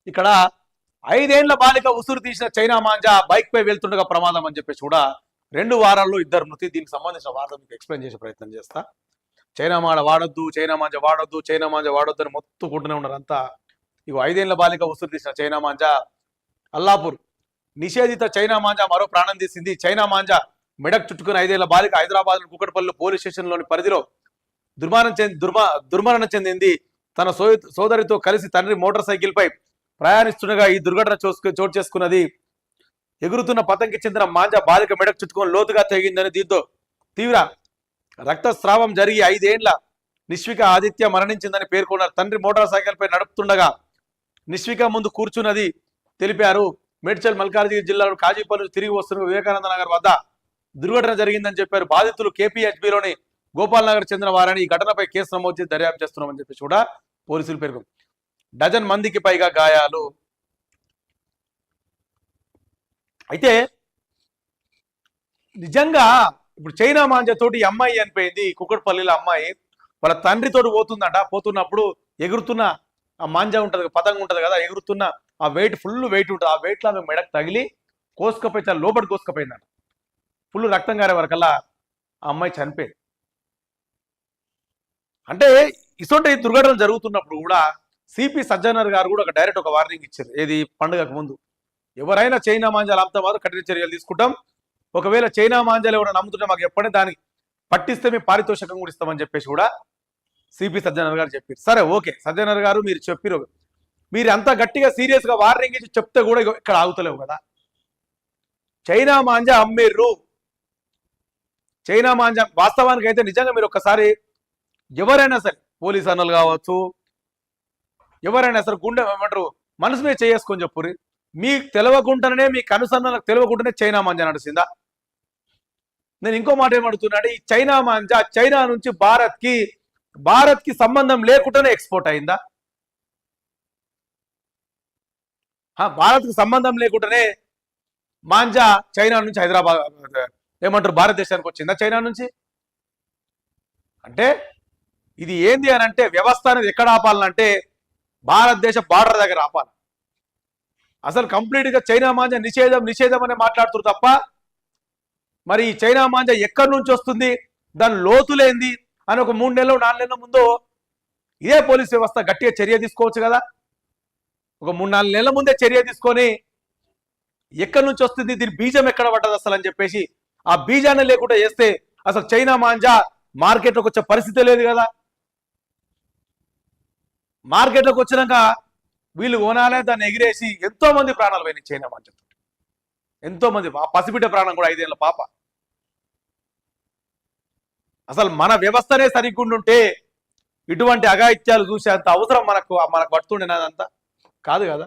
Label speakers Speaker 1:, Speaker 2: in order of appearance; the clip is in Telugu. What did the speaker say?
Speaker 1: ఇక్కడ 5 ఏళ్ల బాలిక ఉసురు తీసిన చైనా మాంజా బైక్ పై వెళ్తుండగా ప్రమాదం అని చెప్పేసి కూడా 2 వారాల్లో 2 మృతి. దీనికి సంబంధించిన వార్త మీకు ఎక్స్ప్లెయిన్ చేసే ప్రయత్నం చేస్తా. చైనా మాంజ వాడొద్దు, చైనా మాంజ వాడొద్దు, చైనా మాంజ వాడొద్దు అని మొత్తుకుంటూనే ఉన్నారు అంతా. ఇగో 5 ఏళ్ల బాలిక ఉసురు తీసిన చైనా మాంజా. అల్లాపూర్ నిషేధిత చైనా మాంజా మరో ప్రాణం తీసింది. చైనా మాంజా మెడక్ చుట్టుకుని 5 ఏళ్ల బాలిక హైదరాబాద్ కుకట్పల్లి పోలీస్ స్టేషన్లోని పరిధిలో దుర్మరణం చెందింది. తన సోదరితో కలిసి తండ్రి మోటార్ సైకిల్ పై ప్రయాణిస్తుండగా ఈ దుర్ఘటన చోటు చేసుకున్నది. ఎగురుతున్న పతంకి చెందిన మాంజా బాలిక మెడకు చుట్టుకొని లోతుగా తెగిందని, దీంతో తీవ్ర రక్తస్రావం జరిగి 5 ఏళ్ల నిశ్విక ఆదిత్య మరణించిందని పేర్కొన్నారు. తండ్రి మోటార్ సైకిల్ పై నడుపుతుండగా నిశ్విక ముందు కూర్చున్నది తెలిపారు. మేడ్చల్ మల్కాజ్గిరి జిల్లాలో కాజీపల్లి తిరిగి వస్తున్న వివేకానంద నగర్ వద్ద దుర్ఘటన జరిగిందని చెప్పారు. బాధితులు కేపీహెచ్బిలోని గోపాల్ నగర్ చెందిన వారని, ఈ ఘటనపై కేసు నమోదు చేసి దర్యాప్తు చేస్తున్నామని చెప్పేసి కూడా పోలీసులు పేర్కొన్నారు. 12 మందికి పైగా గాయాలు. అయితే నిజంగా ఇప్పుడు చైనా మాంజతోటి అమ్మాయి అనిపోయింది. కుక్కట్పల్లిలో అమ్మాయి వాళ్ళ తండ్రితోటి పోతుందంట. పోతున్నప్పుడు ఎగురుతున్న ఆ మాంజా ఉంటది, పతంగ ఉంటది కదా, ఎగురుతున్న ఆ వెయిట్ ఫుల్ వెయిట్ ఉంటుంది. ఆ వెయిట్ లో ఆమె మెడకు తగిలి కోసుకపోయి చాలా లోపలి కోసుకపోయిందంట. ఫుల్ రక్తం గారే వరకల్లా ఆ అమ్మాయి చనిపోయింది. అంటే ఇటువంటి దుర్ఘటనలు జరుగుతున్నప్పుడు కూడా సిపి సజ్జనర్ గారు కూడా డైరెక్ట్ ఒక వార్నింగ్ ఇచ్చారు. ఏది పండుగకు ముందు, ఎవరైనా చైనా మాంజాలు అమ్మితే మాత్రం కఠిన చర్యలు తీసుకుంటాం. ఒకవేళ చైనా మాంజాలు ఎవరైనా నమ్ముతుంటే మాకు ఎప్పుడే దానికి పట్టిస్తే మేము పారితోషికం కూడా ఇస్తామని చెప్పేసి కూడా సిపి సజ్జనర్ గారు చెప్పారు. సరే ఓకే సజ్జనర్ గారు మీరు చెప్పారు, మీరు అంత గట్టిగా సీరియస్ గా వార్నింగ్ ఇచ్చి చెప్తే కూడా ఇక్కడ ఆగుతలేవు కదా. చైనా మాంజా అమ్మేర్రు. చైనా మాంజా వాస్తవానికి అయితే నిజంగా మీరు ఒక్కసారి ఎవరైనా సరే పోలీస్ అన్నలు కావచ్చు, ఎవరైనా సరే గుండె ఏమంటారు మనసు మీద చేసుకొని చెప్పుర్రి. మీకు తెలియకుండానే, మీ కనుసన్నలకు తెలియకుండానే చైనా మాంజా నడిచిందా? నేను ఇంకో మాట ఏమడుతున్నాడు, ఈ చైనా మాంజా చైనా నుంచి భారత్ కి సంబంధం లేకుండానే ఎక్స్పోర్ట్ అయిందా? భారత్ కి సంబంధం లేకుండానే మాంజా చైనా నుంచి హైదరాబాద్ ఏమంటారు భారతదేశానికి వచ్చిందా చైనా నుంచి? అంటే ఇది ఏంది అని అంటే వ్యవస్థ అనేది ఎక్కడ ఆపాలంటే భారతదేశ బార్డర్ దగ్గర ఆపాలి. అసలు కంప్లీట్ గా చైనా మాంజా నిషేధం అనే మాట్లాడుతున్నారు తప్ప మరి ఈ చైనా మాంజా ఎక్కడి నుంచి వస్తుంది, దాని లోతులేంది అని ఒక 3 నెలలు 4 నెలల ముందు ఇదే పోలీస్ వ్యవస్థ గట్టిగా చర్య తీసుకోవచ్చు కదా. ఒక 3-4 నెలల ముందే చర్య తీసుకొని ఎక్కడి నుంచి వస్తుంది, దీని బీజం ఎక్కడ పడ్డది అసలు అని చెప్పేసి ఆ బీజాన్ని లేకుండా చేస్తే అసలు చైనా మాంజా మార్కెట్లోకి వచ్చే పరిస్థితి లేదు కదా. మార్కెట్లోకి వచ్చినాక వీళ్ళు కొనాలే దాన్ని ఎగిరేసి ఎంతో మంది ప్రాణాలు పోయినాయి చైనా మాంజా. ఎంతో మంది, ఆ పసిబిడ్డ ప్రాణం కూడా 5 ఏళ్ల పాప. అసలు మన వ్యవస్థనే సరిగ్గుండుంటే ఇటువంటి అఘాయిత్యాలు చూసేంత అవసరం మనకు పడుతుండేనదంతా కాదు కదా.